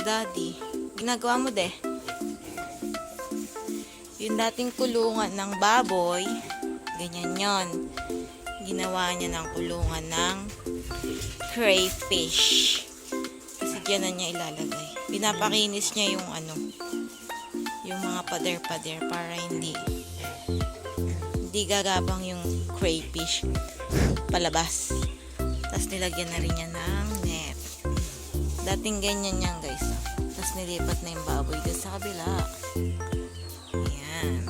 Daddy. Ginagawa mo, de. Yung dating kulungan ng baboy, ganyan yon. Ginawa niya ng kulungan ng crayfish. Kasi dyan na niya ilalagay. Pinapakinis niya yung yung mga pader-pader para hindi gagabang yung crayfish palabas. Tapos nilagyan na rin niya ng net. Dating ganyan yan, guys. Tapos nilipat na yung baboy doon sa kabila. Ayan.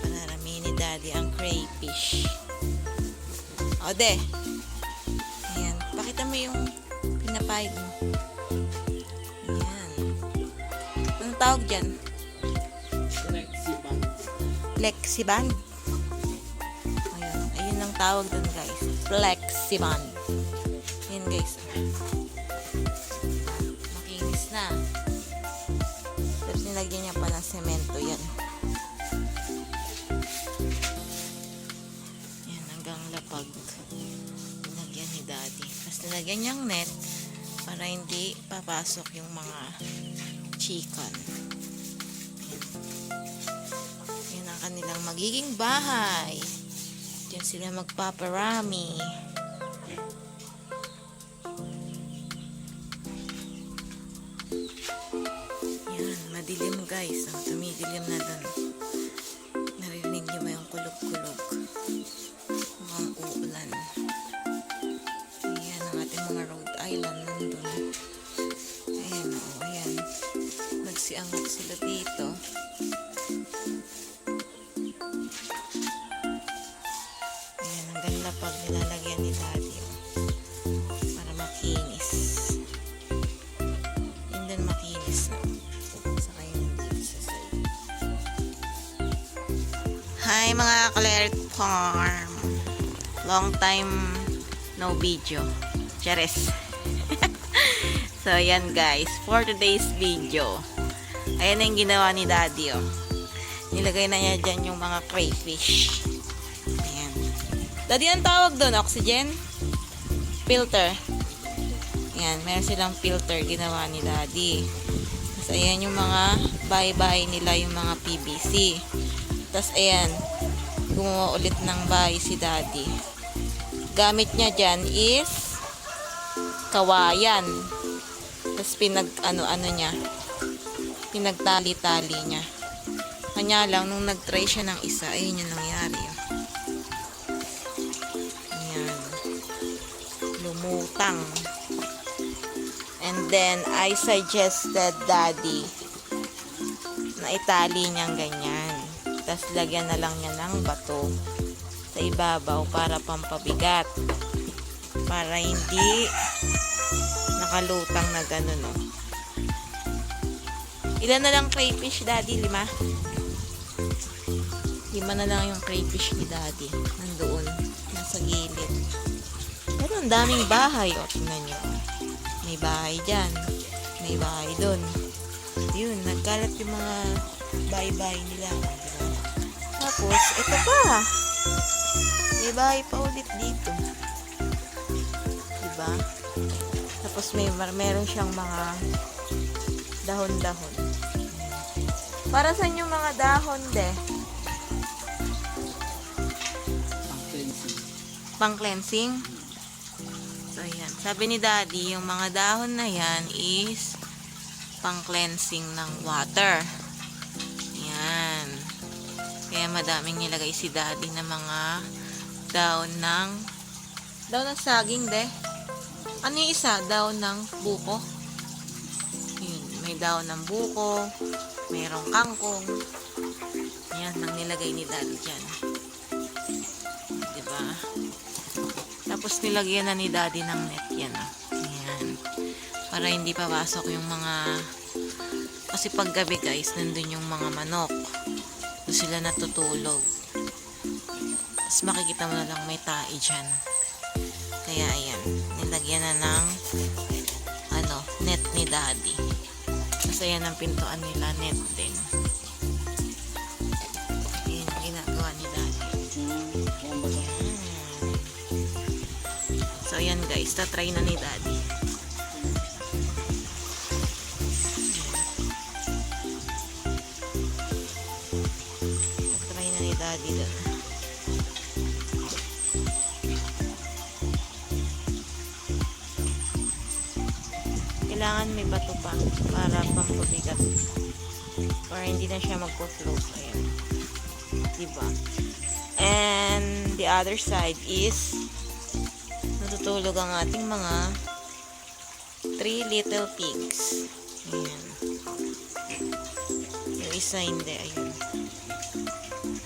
Pararami ni Daddy ang crayfish. O, de. Ayan. Pakita mo yung pinapahid mo. Ayan. Anong tawag dyan? Flexiband. Ayun. Ayun ang tawag dun, guys. Flexiband. Ayan, guys. Makinis na. Tapos nilagyan niya pa ng semento. Yan. Yan, hanggang lapag. Nilagyan ni Daddy. Tapos nilagyan niyang net para hindi papasok yung mga chicken. Kanilang magiging bahay. Diyan sila magpaparami. Yan, madilim, guys. Tumidilim na doon. Narinig niyo ba yung kulog-kulog? Mukhang uulan. Ayan ang ating mga Rhode Island nandun. Ayan, o, ayan. Nagsiangat sila dito. Pag nilalagyan ni Daddy para makinis. And then makinis na. Saka yun dito sa side. Hi mga Claire Farm. Long time no video. Charis. So yan guys, for today's video. Ayan na yung ginawa ni Daddy. Nilagay na niya dyan yung mga crayfish. Daddy, ang tawag doon? Oxygen? Filter. Ayan, meron silang filter ginawa ni Daddy. Tapos ayan yung mga bahay-bahay nila, yung mga PVC. Tapos ayan, gumawa ulit ng bahay si Daddy. Gamit niya dyan is kawayan. Tapos pinag-ano niya, pinagtali-tali niya. Kanya lang, nung nag-try siya ng isa, ayun yung nangyari. Lumutang. And then, I suggested Daddy na itali niyang ganyan. Tapos, lagyan na lang niya ng bato sa ibabaw para pampabigat. Para hindi nakalutang na gano'n, no? Ilan na lang crayfish, Daddy? 5? 5 na lang yung crayfish ni Daddy. Nandoon. Nasa gilid. Pero ang daming bahay. O, tingnan nyo. May bahay dyan. May bahay dun. Yun, nagkalat yung mga bahay-bahay nila. Diba? Tapos, ito pa. May bahay pa ulit dito. Diba? Tapos, meron siyang mga dahon-dahon. Para saan yung mga dahon, de? Pang-cleansing? So, ayan. Sabi ni Daddy, yung mga dahon na yan is pang-cleansing ng water. Ayan. Kaya madaming nilagay si Daddy na mga daon ng saging, de. Ano yung isa? Daon ng buko. Yun. May daon ng buko. Mayroong kangkong. Ayan, ang nilagay ni Daddy dyan. Diba? Tapos nilagyan na ni Daddy ng net yan. Ayan. Para hindi papasok yung mga... Kasi paggabi guys, nandun yung mga manok. Doon sila natutulog. Tapos makikita mo na lang may tae dyan. Kaya ayan. Nilagyan na ng net ni Daddy. Tapos ayan ang pintuan nila, net din. Ayan ang ginagawa ni Daddy. Ayan. So, ayan guys. Tatry na ni Daddy. daddy doon. Kailangan may bato pa para pampabigat. Or hindi na siya magpo-float. Ayan. Diba? And the other side is natutulog ang ating mga 3 little pigs. Ayan. Yung isa hindi. Ayun.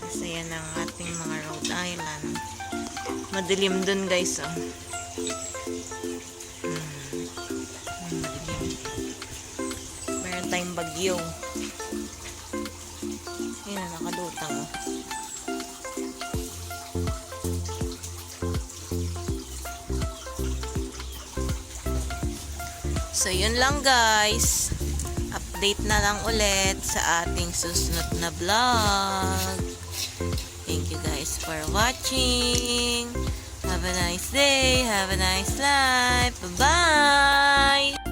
Kasi yan ang ating mga Rhode Island. Madilim dun guys. Oh. Madilim. Meron tayong bagyo. Ayan, nakalutang. Oh. So, yun lang guys. Update na lang ulit sa ating susunod na vlog. Thank you guys for watching. Have a nice day. Have a nice life. Bye-bye!